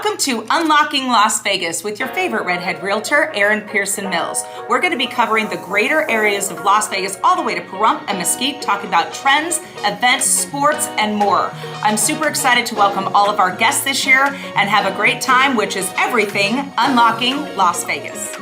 Welcome to Unlocking Las Vegas with your favorite redhead realtor, Erin Pierson-Mills. We're going to be covering the greater areas of Las Vegas all the way to Pahrump and Mesquite, talking about trends, events, sports, and more. I'm super excited to welcome all of our guests this year and have a great time, which is everything Unlocking Las Vegas.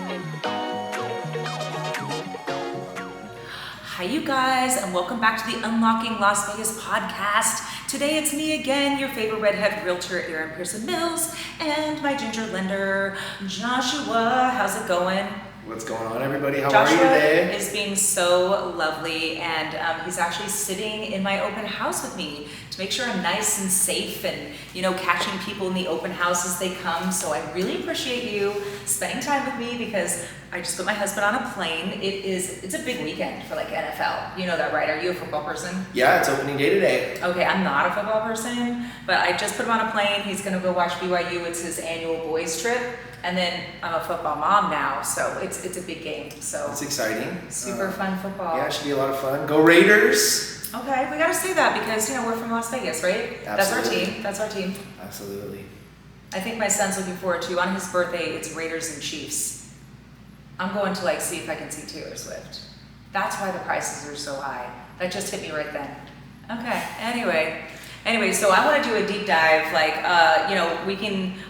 Hi, you guys, and welcome back to the Unlocking Las Vegas podcast. Today it's me again, your favorite redhead realtor, Erin Pierson-Mills, and my ginger lender, Joshua. How's it going? What's going on, everybody? How Joshua are you today? is being so lovely, and he's actually sitting in my open house with me to make sure I'm nice and safe and, catching people in the open house as they come. So I really appreciate you spending time with me because I just put my husband on a plane. It's a big weekend for NFL. You know that, right? Are you a football person? Yeah, it's opening day today. Okay, I'm not a football person, but I just put him on a plane. He's gonna go watch BYU. It's his annual boys trip. And then I'm a football mom now, so it's a big game. So it's exciting. Super fun football. Yeah, it should be a lot of fun. Go Raiders! Okay, we gotta say that because we're from Las Vegas, right? Absolutely. That's our team. Absolutely. I think my son's looking forward to, on his birthday, it's Raiders and Chiefs. I'm going to see if I can see Taylor Swift. That's why the prices are so high. That just hit me right then. Okay, anyway, so I want to do a deep dive.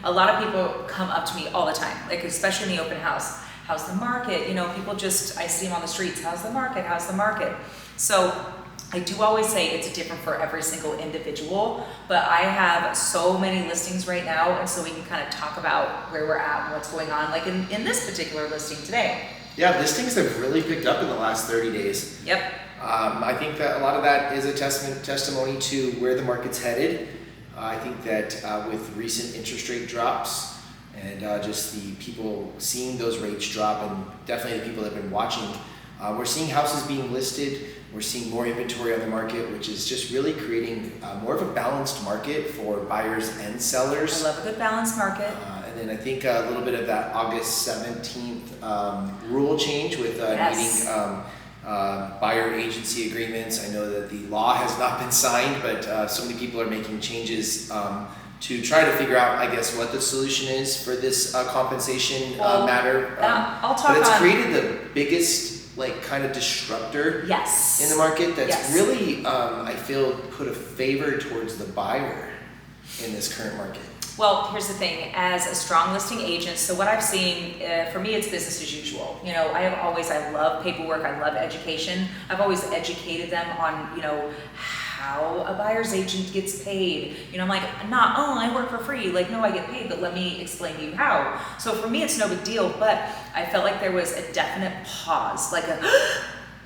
A lot of people come up to me all the time, especially in the open house. How's the market? I see them on the streets. How's the market? How's the market? So I do always say it's different for every single individual, but I have so many listings right now, and so we can kind of talk about where we're at and what's going on, like in this particular listing today. Yeah, listings have really picked up in the last 30 days. Yep. I think that a lot of that is a testimony to where the market's headed. I think that with recent interest rate drops and just the people seeing those rates drop, and definitely the people that have been watching, we're seeing houses being listed. We're seeing more inventory on the market, which is just really creating more of a balanced market for buyers and sellers. I love a good balanced market. And then I think a little bit of that August 17th rule change with needing buyer agency agreements. I know that the law has not been signed, but so many people are making changes to try to figure out, I guess, what the solution is for this compensation matter. I'll talk but it's created the biggest kind of disruptor in the market that's really, I feel, put a favor towards the buyer in this current market. Well, here's the thing, as a strong listing agent, so what I've seen, for me, it's business as usual. I love paperwork, I love education. I've always educated them on, how a buyer's agent gets paid. I'm like, I work for free. No, I get paid, but let me explain to you how. So for me, it's no big deal, but I felt like there was a definite pause,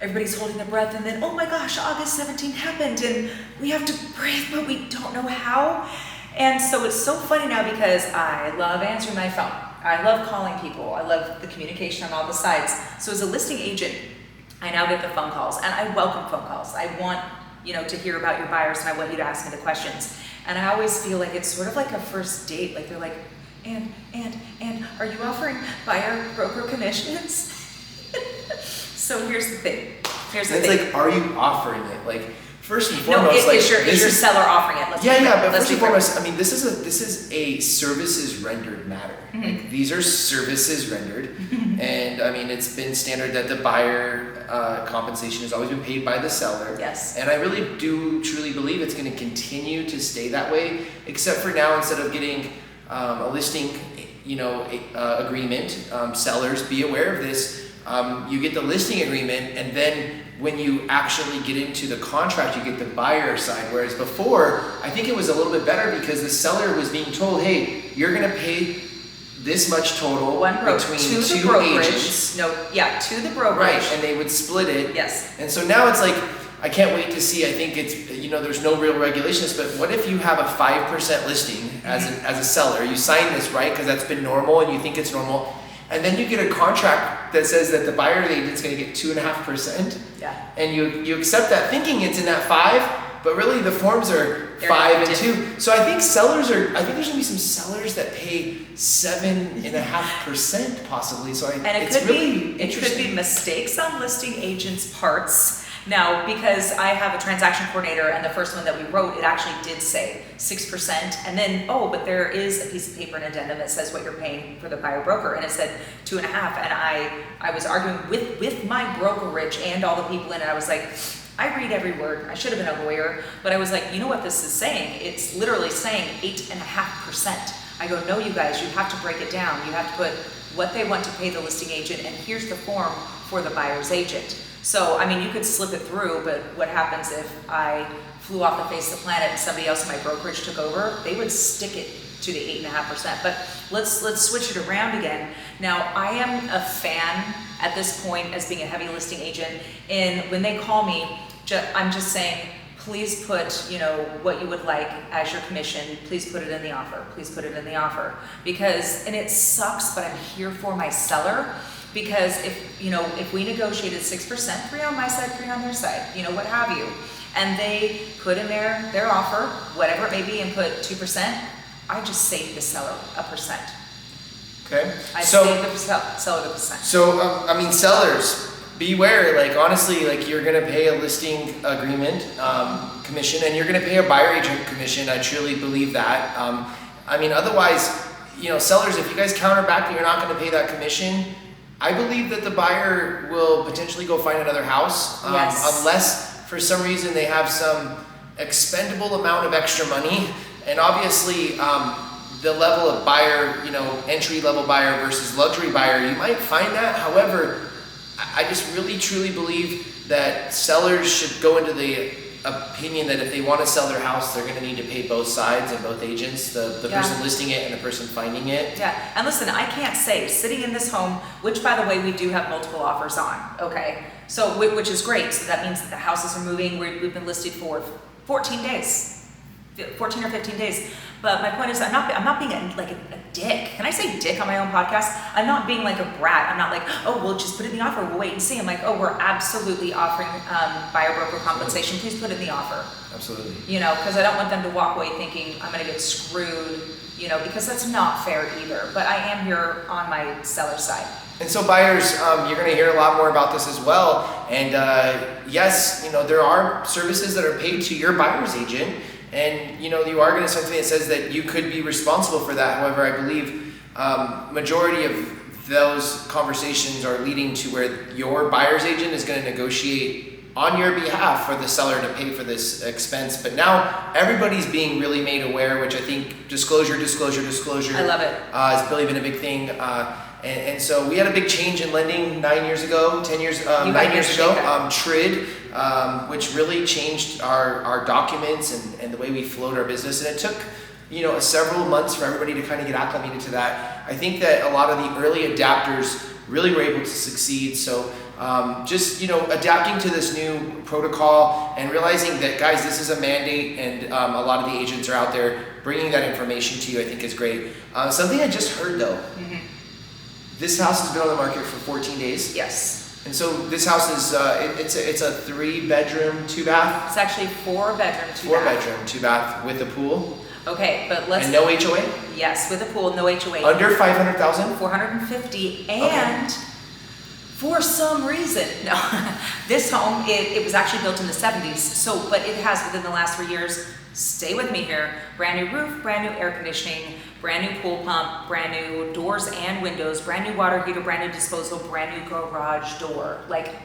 everybody's holding their breath, and then, oh my gosh, August 17th happened, and we have to breathe, but we don't know how. And so it's so funny now because I love answering my phone. I love calling people. I love the communication on all the sides. So as a listing agent, I now get the phone calls, and I welcome phone calls. I want to hear about your buyers, and I want you to ask me the questions. And I always feel like it's sort of like a first date. They're like, and are you offering buyer broker commissions? So here's the thing. It's are you offering it? First and foremost, no, is your seller offering it? But first and foremost, this is a services rendered matter. Mm-hmm. These are services rendered, and it's been standard that the buyer compensation has always been paid by the seller. Yes. And I really do truly believe it's going to continue to stay that way, except for now, instead of getting a listing, agreement, sellers be aware of this. You get the listing agreement, and then when you actually get into the contract, you get the buyer side. Whereas before, I think it was a little bit better because the seller was being told, hey, you're going to pay this much total between two agents. To the brokerage. Right, and they would split it. Yes. And so now it's I can't wait to see. I think it's, there's no real regulations, but what if you have a 5% listing as a seller? You sign this, right? Because that's been normal and you think it's normal. And then you get a contract that says that the buyer agent's going to get 2.5%. Yeah. And you accept that thinking it's in that 5, but really the forms are 5 and 2. So I think there's going to be some sellers that pay 7.5% possibly. So it could be mistakes on listing agents' parts. Now, because I have a transaction coordinator and the first one that we wrote, it actually did say 6%. And then, oh, but there is a piece of paper, an addendum that says what you're paying for the buyer broker. And it said 2.5. And I was arguing with my brokerage and all the people in it. I was like, I read every word. I should have been a lawyer. But I was like, you know what this is saying? It's literally saying 8.5%. I go, no, you guys, you have to break it down. You have to put what they want to pay the listing agent, and here's the form for the buyer's agent. So, I mean, you could slip it through, but what happens if I flew off the face of the planet and somebody else in my brokerage took over? They would stick it to the 8.5%. But let's switch it around again. Now, I am a fan at this point as being a heavy listing agent, and when they call me, I'm just saying, please put, you know, what you would like as your commission. Please put it in the offer. Please put it in the offer. Because, and it sucks, but I'm here for my seller. Because if we negotiated 6%, 3 on my side, 3 on their side, you know, what have you, and they put in their offer, whatever it may be, and put 2%, I just saved the seller 1%. Okay. Saved the seller the percent. So, I mean, sellers, beware. Like, honestly, like, you're gonna pay a listing agreement commission, and you're gonna pay a buyer agent commission. I truly believe that. I mean, otherwise, you know, sellers, if you guys counter back that you're not gonna pay that commission, I believe that the buyer will potentially go find another house, yes. Unless for some reason they have some expendable amount of extra money. And obviously, the level of buyer, you know, entry level buyer versus luxury buyer, you might find that. However, I just really truly believe that sellers should go into the opinion that if they want to sell their house, they're going to need to pay both sides and both agents, the person listing it and the person finding it. Yeah, and listen, I can't say, sitting in this home, which by the way, we do have multiple offers on, okay? So, which is great. So that means that the houses are moving. We've been listed for 14 days, 14 or 15 days. But my point is, I'm not being like a dick. Can I say dick on my own podcast? I'm not being like a brat. I'm not like, oh, we'll just put it in the offer. We'll wait and see. I'm like, oh, we're absolutely offering buyer broker compensation. Please put it in the offer. Absolutely. You know, because I don't want them to walk away thinking I'm going to get screwed, you know, because that's not fair either. But I am here on my seller side. And so buyers, you're going to hear a lot more about this as well. And yes, you know, there are services that are paid to your buyer's agent. And, you know, you are going to sign something that says that you could be responsible for that. However, I believe majority of those conversations are leading to where your buyer's agent is going to negotiate on your behalf for the seller to pay for this expense. But now everybody's being really made aware, which I think disclosure. I love it. Has really been a big thing. And so we had a big change in lending 9 years ago, 9 years ago, TRID, which really changed our documents and the way we flowed our business. And it took, you know, several months for everybody to kind of get acclimated to that. I think that a lot of the early adapters really were able to succeed. So just, you know, adapting to this new protocol and realizing that, guys, this is a mandate, and a lot of the agents are out there bringing that information to you, I think is great. Something I just heard though. Mm-hmm. This house has been on the market for 14 days. Yes. And so this house is, it's a 3-bedroom, 2-bath? It's actually 4-bedroom, 2-bath. 4-bedroom, 2-bath with a pool. Okay, but let's... And no HOA? Yes, with a pool, no HOA. Under 500,000? 450, and for some reason, no, this home, it was actually built in the 70s, so, but it has within the last 3 years, stay with me here, brand new roof, brand new air conditioning, brand new pool pump, brand new doors and windows, brand new water heater, brand new disposal, brand new garage door, like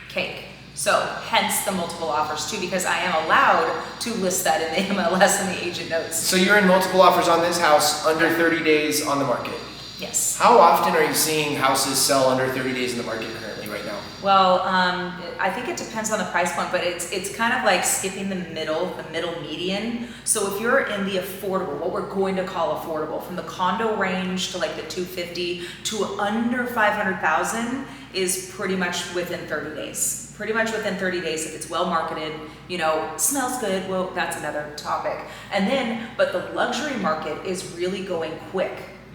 cake. So hence the multiple offers too, because I am allowed to list that in the MLS and the agent notes. So you're in multiple offers on this house under 30 days on the market? Yes. How often are you seeing houses sell under 30 days in the market currently right now? Well, I think it depends on the price point, but it's kind of like skipping the middle median. So if you're in the affordable, what we're going to call affordable, from the condo range to like the 250 to under 500,000 is pretty much within 30 days. Pretty much within 30 days if it's well marketed, you know, smells good, well, that's another topic. And then, but the luxury market is really going quick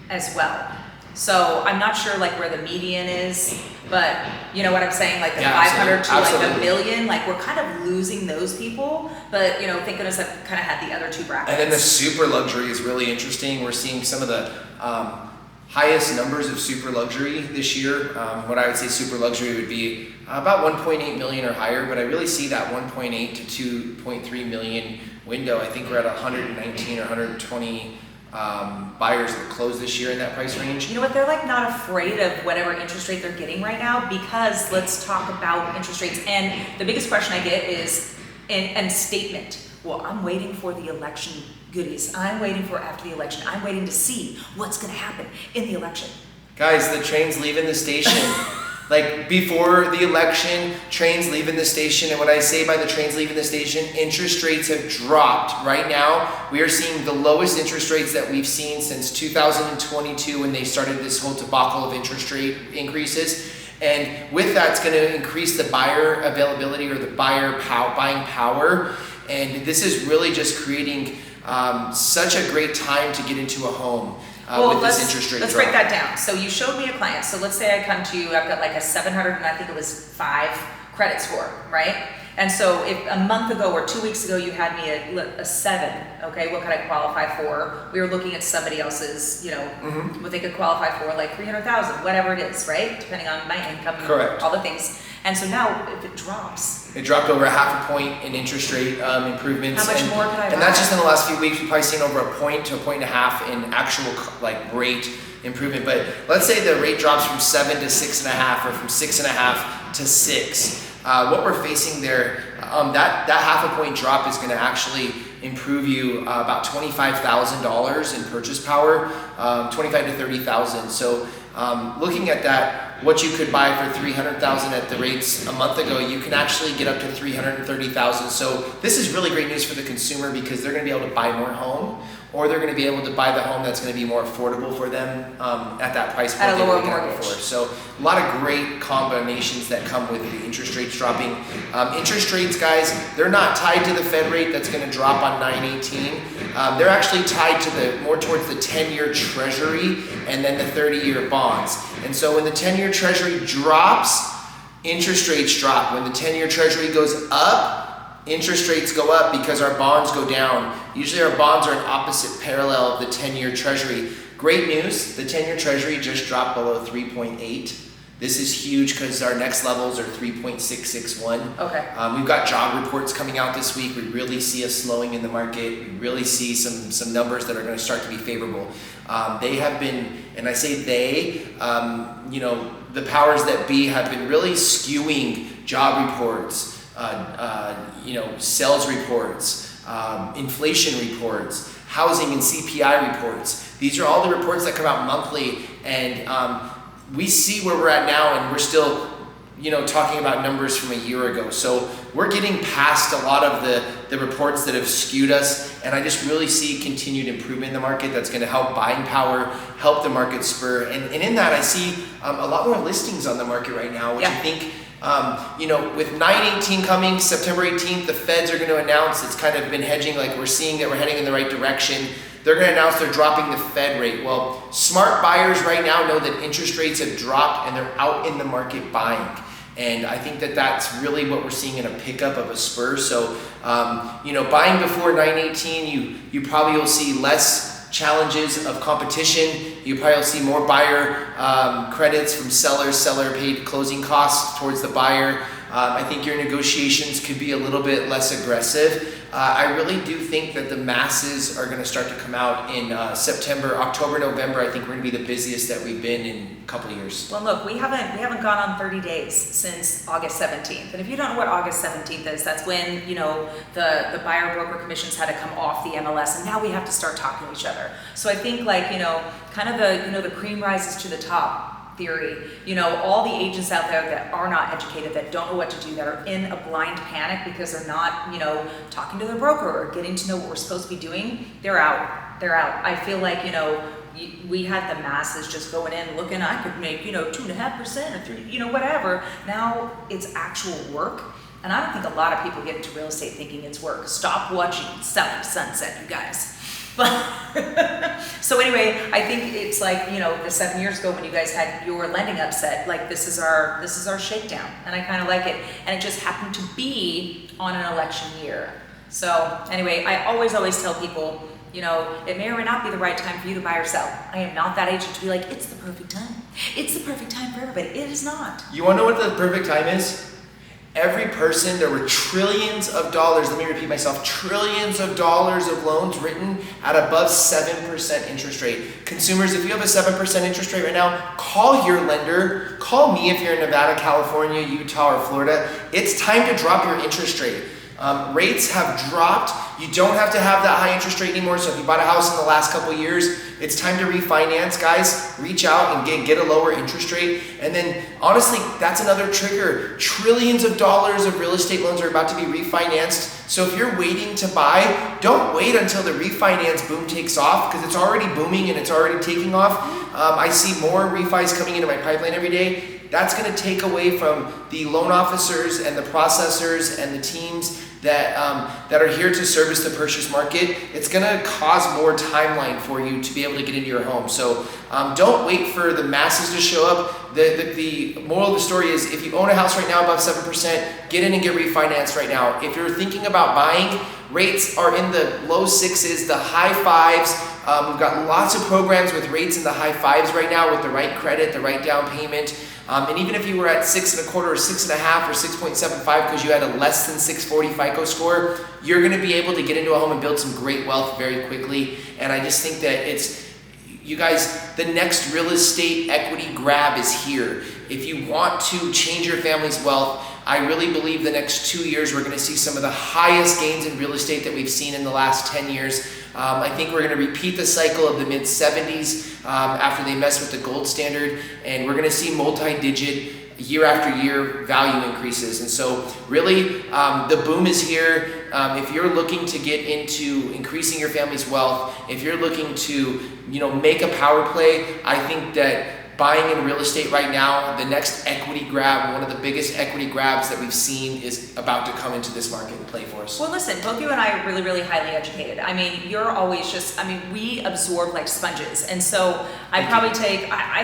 as well. So I'm not sure like where the median is, but you know what I'm saying, like the 500 to like a million, like we're kind of losing those people, but you know, thank goodness I've kind of had the other two brackets. And then the super luxury is really interesting. We're seeing some of the highest numbers of super luxury this year. What I would say super luxury would be about 1.8 million or higher, but I really see that 1.8 to 2.3 million window. I think we're at 119 or 120 buyers that closed this year in that price range. You know what, they're like not afraid of whatever interest rate they're getting right now, because let's talk about interest rates. And the biggest question I get is, and statement, well, I'm waiting for the election goodies. I'm waiting for after the election. I'm waiting to see what's gonna happen in the election. Guys, the train's leaving the station. Like before the election, trains leaving the station. And what I say by the trains leaving the station, interest rates have dropped. Right now, we are seeing the lowest interest rates that we've seen since 2022 when they started this whole debacle of interest rate increases. And with that, it's gonna increase the buyer availability or the buying power. And this is really just creating such a great time to get into a home. With this interest rate let's drop. break that down. So you showed me a client. So let's say I come to you, I've got like a 700 and I think it was 5 credit score, right? And so if a month ago or 2 weeks ago you had me a 7, okay, what could I qualify for? We were looking at somebody else's, you know, what they could qualify for, like 300,000, whatever it is, right? Depending on my income, Correct. All the things. And so now if it drops, it dropped over half a point in interest rate improvements. How much more can I buy? And that's just in the last few weeks. We've probably seen over a point to a point and a half in actual like rate improvement. But let's say the rate drops from 7 to 6.5 or from 6.5 to 6. What we're facing there, that half a point drop is going to actually improve you about $25,000 in purchase power, 25 to 30,000. So looking at that, what you could buy for 300,000 at the rates a month ago, you can actually get up to 330,000. So this is really great news for the consumer because they're going to be able to buy more home, or they're going to be able to buy the home that's going to be more affordable for them at that price point. At a lower mortgage. So a lot of great combinations that come with the interest rates dropping. Interest rates, guys, they're not tied to the Fed rate that's going to drop on 9/18. They're actually tied to more towards the 10-year Treasury and then the 30-year bonds. And so when the 10-year Treasury drops, interest rates drop. When the 10-year Treasury goes up, interest rates go up because our bonds go down. Usually our bonds are an opposite parallel of the 10-year Treasury. Great news, the 10-year Treasury just dropped below 3.8. This is huge because our next levels are 3.661. Okay. We've got job reports coming out this week. We really see a slowing in the market. We really see some numbers that are going to start to be favorable. They have been, and I say they, the powers that be have been really skewing job reports, sales reports, inflation reports, housing and CPI reports. These are all the reports that come out monthly, and we see where we're at now, and we're still, talking about numbers from a year ago. So we're getting past a lot of the reports that have skewed us, and I just really see continued improvement in the market that's going to help buying power, help the market spur. And in that, I see a lot more listings on the market right now, which I think, with 9/18 coming, September 18th, the Feds are going to announce, it's kind of been hedging, like we're seeing that we're heading in the right direction. They're going to announce they're dropping the Fed rate. Well, smart buyers right now know that interest rates have dropped and they're out in the market buying. And I think that that's really what we're seeing in a pickup of a spur. So, buying before 9/18, you probably will see less challenges of competition. You probably will see more buyer credits from sellers, seller paid closing costs towards the buyer. I think your negotiations could be a little bit less aggressive. I really do think that the masses are going to start to come out in September, October, November. I think we're going to be the busiest that we've been in a couple of years. Well, look, we haven't gone on 30 days since August 17th. And if you don't know what August 17th is, that's when, the buyer broker commissions had to come off the MLS, and now we have to start talking to each other. So I think kind of the cream rises to the top theory. All the agents out there that are not educated, that don't know what to do, that are in a blind panic because they're not, talking to their broker or getting to know what we're supposed to be doing, they're out. I feel like, we had the masses just going in looking, I could make, 2.5% or 3, whatever. Now it's actual work. And I don't think a lot of people get into real estate thinking it's work. Stop watching Selling Sunset, you guys. But so anyway, I think it's like, the 7 years ago when you guys had your lending upset, like this is our shakedown, and I kind of like it. And it just happened to be on an election year. So anyway, I always tell people, it may or may not be the right time for you to buy or sell. I am not that agent to be like, it's the perfect time. It's the perfect time for everybody. It is not. You want to know what the perfect time is? Every person, there were trillions of dollars, let me repeat myself, trillions of dollars of loans written at above 7% interest rate. Consumers, if you have a 7% interest rate right now, call your lender, call me if you're in Nevada, California, Utah, or Florida. It's time to drop your interest rate. Rates have dropped. You don't have to have that high interest rate anymore. So if you bought a house in the last couple of years, it's time to refinance, guys. Reach out and get a lower interest rate. And then honestly, that's another trigger. Trillions of dollars of real estate loans are about to be refinanced. So if you're waiting to buy, don't wait until the refinance boom takes off, because it's already booming and it's already taking off. I see more refis coming into my pipeline every day. That's going to take away from the loan officers and the processors and the teams that are here to service the purchase market. It's going to cause more timeline for you to be able to get into your home. So don't wait for the masses to show up. The moral of the story is, if you own a house right now above 7%, get in and get refinanced right now. If you're thinking about buying, rates are in the low 6s, the high 5s. We've got lots of programs with rates in the high 5s right now with the right credit, the right down payment. And even if you were at 6.25 or 6.5 or 6.75 because you had a less than 640 FICO score, you're going to be able to get into a home and build some great wealth very quickly. And I just think that you guys, the next real estate equity grab is here. If you want to change your family's wealth, I really believe the next 2 years we're going to see some of the highest gains in real estate that we've seen in the last 10 years. I think we're going to repeat the cycle of the mid-70s after they mess with the gold standard, and we're going to see multi-digit year after year value increases. And so really the boom is here. If you're looking to get into increasing your family's wealth, if you're looking to make a power play, I think that buying in real estate right now, the next equity grab, one of the biggest equity grabs that we've seen, is about to come into this market and play for us. Well, listen, both you and I are really, really highly educated. I mean, you're always we absorb like sponges. And so I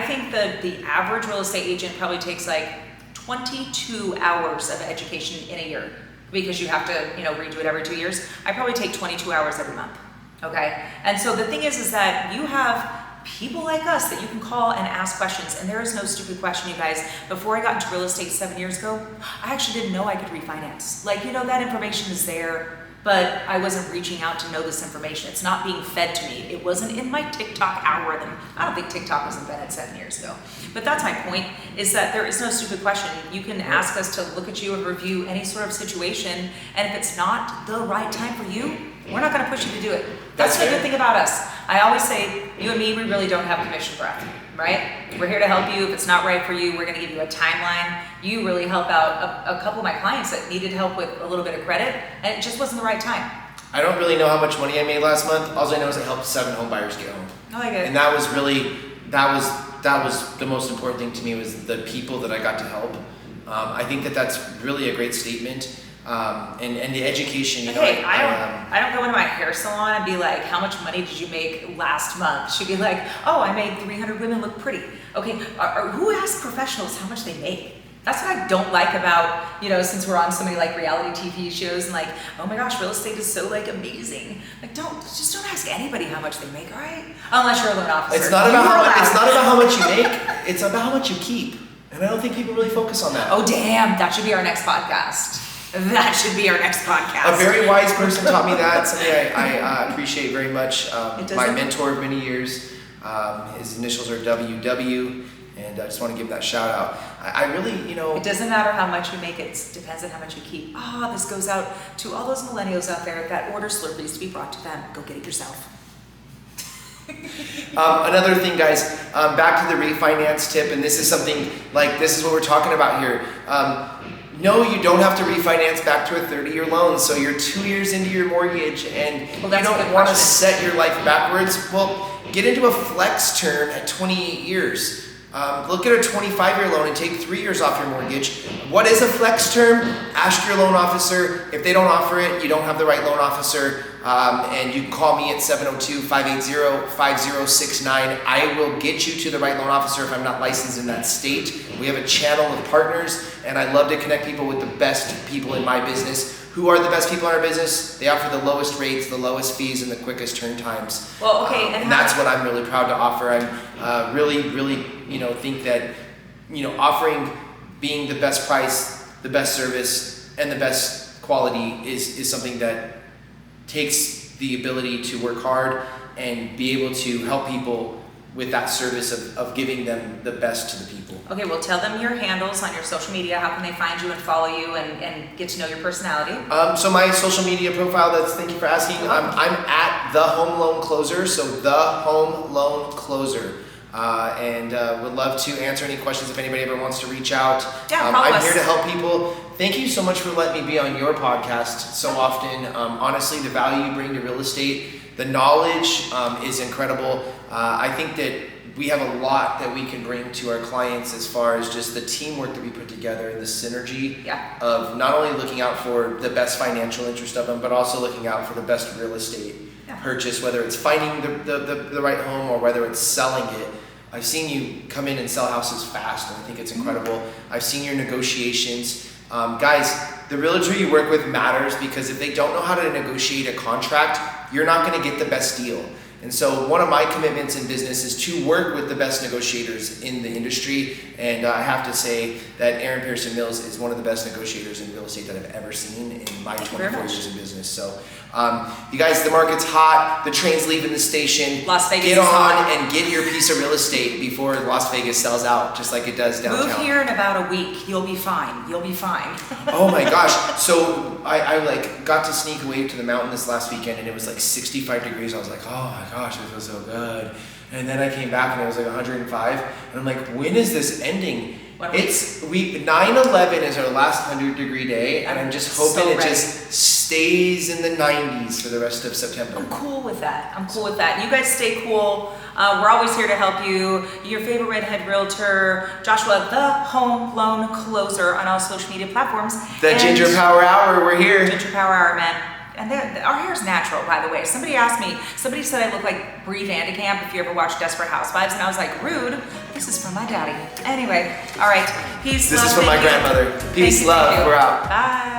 think the average real estate agent probably takes like 22 hours of education in a year, because you have to, redo it every 2 years. I probably take 22 hours every month. Okay. And so the thing is that you have people like us that you can call and ask questions. And there is no stupid question, you guys. Before I got into real estate 7 years ago, I actually didn't know I could refinance. That information is there, but I wasn't reaching out to know this information. It's not being fed to me. It wasn't in my TikTok algorithm. I don't think TikTok was invented 7 years ago. But that's my point, is that there is no stupid question. You can ask us to look at you and review any sort of situation, and if it's not the right time for you, we're not going to push you to do it. That's the good thing about us. I always say, you and me, we really don't have commission breath, right? We're here to help you. If it's not right for you, we're going to give you a timeline. You really help out a couple of my clients that needed help with a little bit of credit, and it just wasn't the right time. I don't really know how much money I made last month. All I know is I helped 7 home buyers get home. Oh, I get it. And that was really, that was the most important thing to me, was the people that I got to help. I think that's really a great statement. And the education, I don't go into my hair salon and be like, how much money did you make last month? She'd be like, oh, I made 300 women look pretty. Okay, who asks professionals how much they make? That's what I don't like about, since we're on so many like reality TV shows and like, oh my gosh, real estate is so like amazing. Like, just don't ask anybody how much they make, all right? Unless you're a loan officer. It's not about how much you make. It's about how much you keep. And I don't think people really focus on that. Oh damn, that should be our next podcast. That should be our next podcast. A very wise person taught me that. Somebody I appreciate very much. My mentor of many years. His initials are WW, and I just want to give that shout out. I really, It doesn't matter how much you make, it depends on how much you keep. This goes out to all those millennials out there that order Slurpees to be brought to them. Go get it yourself. Another thing, guys, back to the refinance tip, and this is something this is what we're talking about here. No, you don't have to refinance back to a 30-year loan. So you're 2 years into your mortgage and you don't want to set your life backwards. Well, get into a flex term at 28 years. Look at a 25-year loan and take 3 years off your mortgage. What is a flex term? Ask your loan officer. If they don't offer it, you don't have the right loan officer. And you can call me at 702-580-5069. I will get you to the right loan officer if I'm not licensed in that state. We have a channel of partners, and I love to connect people with the best people in my business who are the best people in our business? They offer the lowest rates, the lowest fees, and the quickest turn times. Well, okay, and that's what I'm really proud to offer. I'm really, think that, offering being the best price, the best service, and the best quality is something that takes the ability to work hard and be able to help people with that service of giving them the best to the people. Okay, well, tell them your handles on your social media. How can they find you and follow you and get to know your personality? So my social media profile, thank you for asking. I'm at The Home Loan Closer, so The Home Loan Closer. And would love to answer any questions if anybody ever wants to reach out. Yeah, I'm here to help people. Thank you so much for letting me be on your podcast so often. Honestly, the value you bring to real estate, the knowledge is incredible. I think that we have a lot that we can bring to our clients as far as just the teamwork that we put together and the synergy of not only looking out for the best financial interest of them, but also looking out for the best real estate purchase, whether it's finding the right home or whether it's selling it. I've seen you come in and sell houses fast, and I think it's incredible. I've seen your negotiations. Guys, the realtor you work with matters, because if they don't know how to negotiate a contract, you're not going to get the best deal. And so one of my commitments in business is to work with the best negotiators in the industry. And I have to say that Erin Pierson-Mills is one of the best negotiators in real estate that I've ever seen in my 24 years in business. So you guys, the market's hot. The train's leaving the station. Las Vegas Get is on hot. and get your piece of real estate before Las Vegas sells out, just like it does downtown. Move here in about a week. You'll be fine. You'll be fine. Oh my gosh. So I got to sneak away to the mountain this last weekend, and it was like 65 degrees. I was like, oh my gosh, it feels so good. And then I came back and it was like 105. And I'm like, when is this ending? 9/11 is our last 100-degree day, and I'm just hoping it just stays in the 90s for the rest of September. I'm cool with that. You guys stay cool. We're always here to help you. Your favorite redhead realtor, Joshua, the Home Loan Closer on all social media platforms. The Ginger Power Hour, we're here. Ginger Power Hour, man. And our hair's natural, by the way. Somebody said I look like Brie Vandekamp if you ever watched Desperate Housewives, and I was like, rude. This is from my daddy. Anyway, all right. Peace, This love, is from my grandmother. Peace, love. We're out. Bye.